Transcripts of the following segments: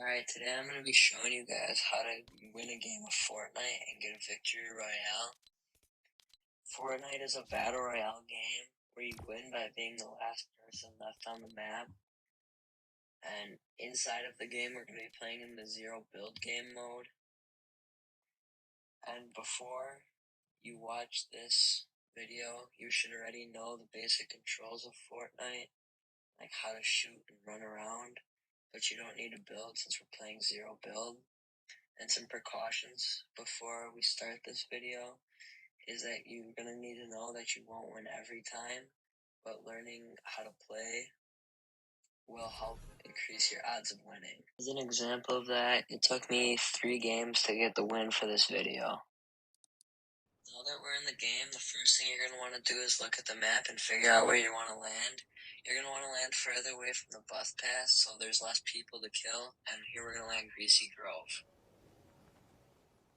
Alright, today I'm going to be showing you guys how to win a game of Fortnite and get a victory royale. Fortnite is a battle royale game where you win by being the last person left on the map. And inside of the game, we're going to be playing in the zero build game mode. And before you watch this video, you should already know the basic controls of Fortnite, like how to shoot and run around, but you don't need to build since we're playing zero build. And some precautions before we start this video is that you're going to need to know that you won't win every time, but learning how to play will help increase your odds of winning. As an example of that, it took me 3 games to get the win for this video. Now that we're in the game, the first thing you're going to want to do is look at the map and figure out where you want to land. You're going to want to land further away from the bus pass so there's less people to kill, and here we're going to land Greasy Grove.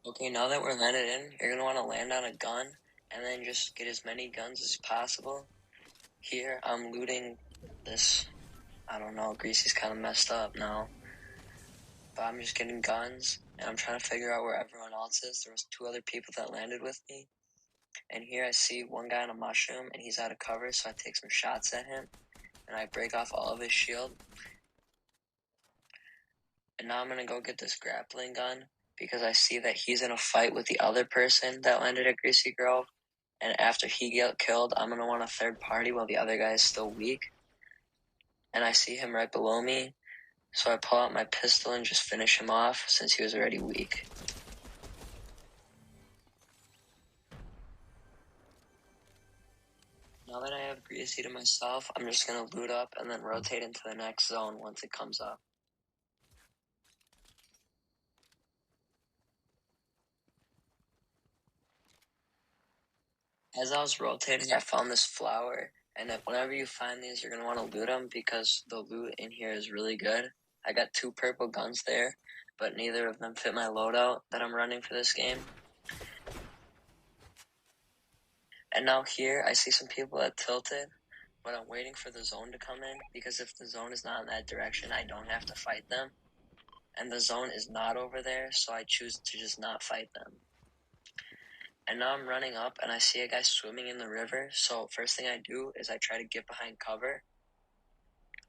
Okay, now that we're landed in, you're going to want to land on a gun, and then just get as many guns as possible. Here, I'm looting this, I don't know, Greasy's kind of messed up now. But I'm just getting guns, and I'm trying to figure out where everyone else is. There was 2 other people that landed with me. And here I see one guy on a mushroom, and he's out of cover, so I take some shots at him, and I break off all of his shield. And now I'm going to go get this grappling gun, because I see that he's in a fight with the other person that landed at Greasy Grove. And after he got killed, I'm going to want a third party while the other guy is still weak. And I see him right below me, so I pull out my pistol and just finish him off since he was already weak. Now that I have Greasy to myself, I'm just going to loot up and then rotate into the next zone once it comes up. As I was rotating, I found this flower, and whenever you find these, you're going to want to loot them because the loot in here is really good. I got 2 purple guns there, but neither of them fit my loadout that I'm running for this game. And now here, I see some people that tilted, but I'm waiting for the zone to come in, because if the zone is not in that direction, I don't have to fight them. And the zone is not over there, so I choose to just not fight them. And now I'm running up, and I see a guy swimming in the river, so first thing I do is I try to get behind cover,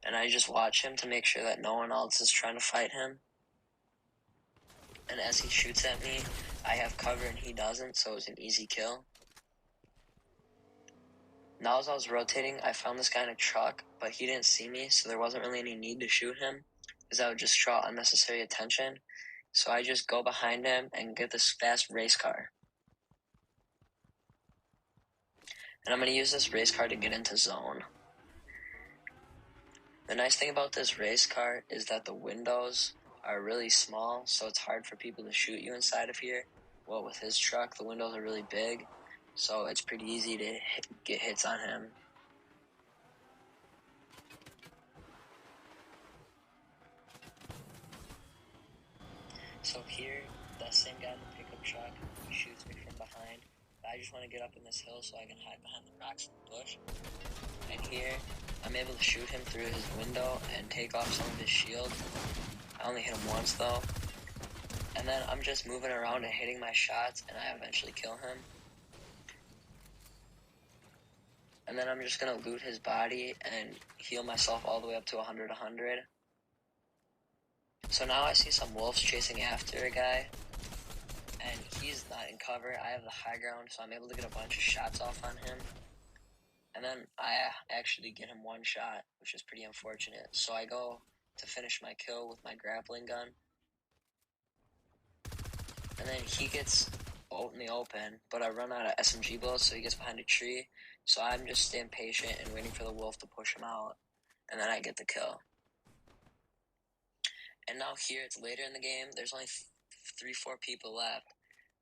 and I just watch him to make sure that no one else is trying to fight him. And as he shoots at me, I have cover and he doesn't, so it was an easy kill. Now as I was rotating, I found this guy in a truck, but he didn't see me, so there wasn't really any need to shoot him, because that would just draw unnecessary attention. So I just go behind him and get this fast race car. And I'm going to use this race car to get into zone. The nice thing about this race car is that the windows are really small, so it's hard for people to shoot you inside of here. Well, with his truck, the windows are really big, so it's pretty easy to get hits on him. So here, that same guy in the pickup truck, he shoots me from behind. I just want to get up in this hill so I can hide behind the rocks and the bush. And here, I'm able to shoot him through his window and take off some of his shield. I only hit him once though. And then I'm just moving around and hitting my shots, and I eventually kill him. And then I'm just going to loot his body and heal myself all the way up to 100. So now I see some wolves chasing after a guy, and he's not in cover. I have the high ground, so I'm able to get a bunch of shots off on him. And then I actually get him 1 shot, which is pretty unfortunate. So I go to finish my kill with my grappling gun. And then he gets out in the open, but I run out of SMG bullets, so he gets behind a tree. So I'm just staying patient and waiting for the wolf to push him out. And then I get the kill. And now here, it's later in the game. There's only 3-4 people left.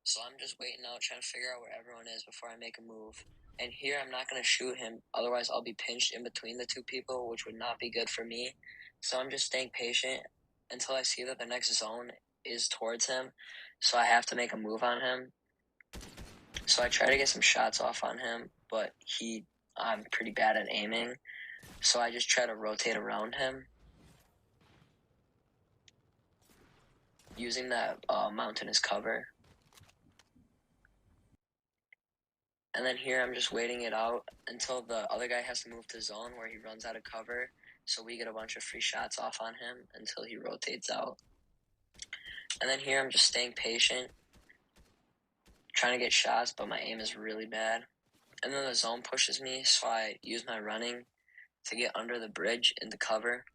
So I'm just waiting out, trying to figure out where everyone is before I make a move. And here, I'm not going to shoot him. Otherwise, I'll be pinched in between the 2 people, which would not be good for me. So I'm just staying patient until I see that the next zone is towards him. So I have to make a move on him. So I try to get some shots off on him, but I'm pretty bad at aiming. So I just try to rotate around him. using that mountain as cover. And then here I'm just waiting it out until the other guy has to move to zone where he runs out of cover, so we get a bunch of free shots off on him until he rotates out. And then here I'm just staying patient, trying to get shots, but my aim is really bad. And then the zone pushes me, so I use my running to get under the bridge into cover.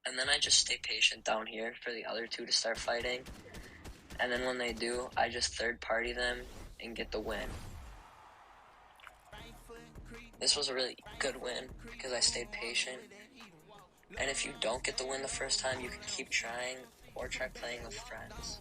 And then I just stay patient down here for the other two to start fighting. And then when they do, I just third party them and get the win. This was a really good win because I stayed patient. And if you don't get the win the first time, you can keep trying or try playing with friends.